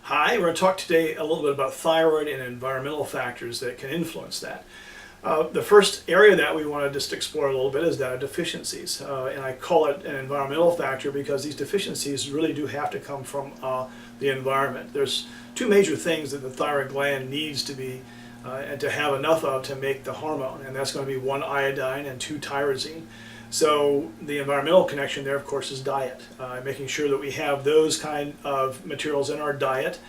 Hi, we're going to talk today a little bit about thyroid and environmental factors that can influence that. The first area that we want to just explore a little bit is that of deficiencies. And I call it an environmental factor because these deficiencies really do have to come from the environment. There's two major things that the thyroid gland needs to be and to have enough of to make the hormone, and that's going to be one, iodine, and two, tyrosine. So the environmental connection there, of course, is diet, making sure that we have those kind of materials in our diet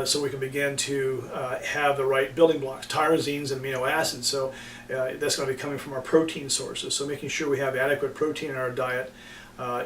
so we can begin to have the right building blocks, tyrosines and amino acids. So that's going to be coming from our protein sources. So making sure we have adequate protein in our diet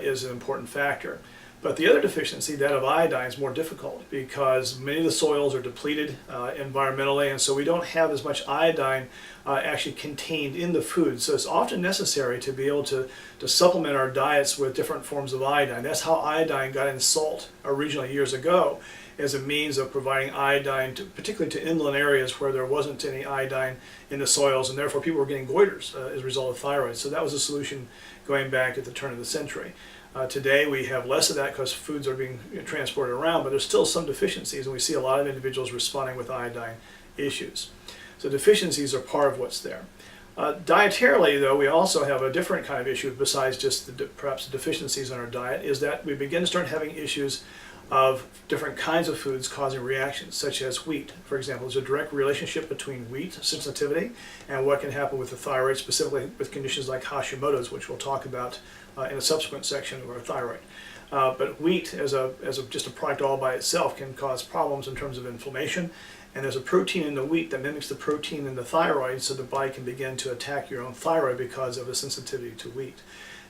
is an important factor. But the other deficiency, that of iodine, is more difficult because many of the soils are depleted environmentally, and so we don't have as much iodine actually contained in the food. So it's often necessary to be able to supplement our diets with different forms of iodine. That's how iodine got in salt originally years ago, as a means of providing iodine, particularly to inland areas where there wasn't any iodine in the soils, and therefore people were getting goiters as a result of thyroid. So that was a solution going back at the turn of the century. Today we have less of that because foods are being transported around, but there's still some deficiencies, and we see a lot of individuals responding with iodine issues. So deficiencies are part of what's there. Dietarily, though, we also have a different kind of issue besides just perhaps the deficiencies in our diet, is that we begin to start having issues of different kinds of foods causing reactions, such as wheat. For example, there's a direct relationship between wheat sensitivity and what can happen with the thyroid, specifically with conditions like Hashimoto's, which we'll talk about in a subsequent section of our thyroid. But wheat, as just a product all by itself, can cause problems in terms of inflammation. And there's a protein in the wheat that mimics the protein in the thyroid, so the body can begin to attack your own thyroid because of a sensitivity to wheat.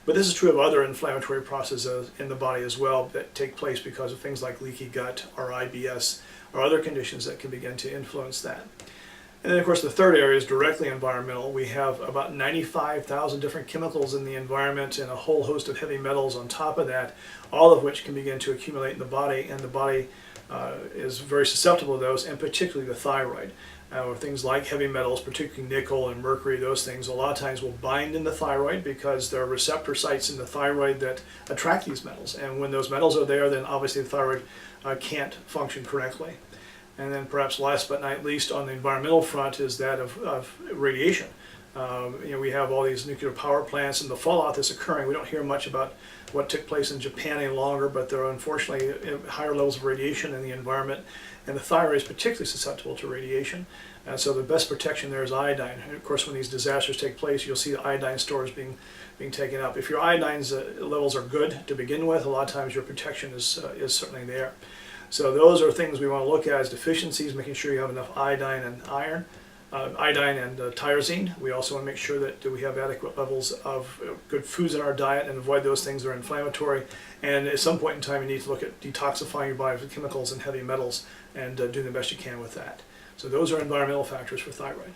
But this is true of other inflammatory processes in the body as well that take place because of things like leaky gut or IBS or other conditions that can begin to influence that. And then, of course, the third area is directly environmental. We have about 95,000 different chemicals in the environment and a whole host of heavy metals on top of that, all of which can begin to accumulate in the body, and the body is very susceptible to those, and particularly the thyroid. Things like heavy metals, particularly nickel and mercury, those things a lot of times will bind in the thyroid because there are receptor sites in the thyroid that attract these metals. And when those metals are there, then obviously the thyroid can't function correctly. And then perhaps last but not least on the environmental front is that of radiation. We have all these nuclear power plants and the fallout that's occurring. We don't hear much about what took place in Japan any longer, but there are unfortunately higher levels of radiation in the environment, and the thyroid is particularly susceptible to radiation. And so the best protection there is iodine. And of course, when these disasters take place, you'll see the iodine stores being taken up. If your iodine levels are good to begin with, a lot of times your protection is certainly there. So those are things we want to look at as deficiencies, making sure you have enough iodine and iron. Iodine and tyrosine. We also want to make sure that we have adequate levels of good foods in our diet and avoid those things that are inflammatory. And at some point in time, you need to look at detoxifying your body with chemicals and heavy metals and doing the best you can with that. So those are environmental factors for thyroid.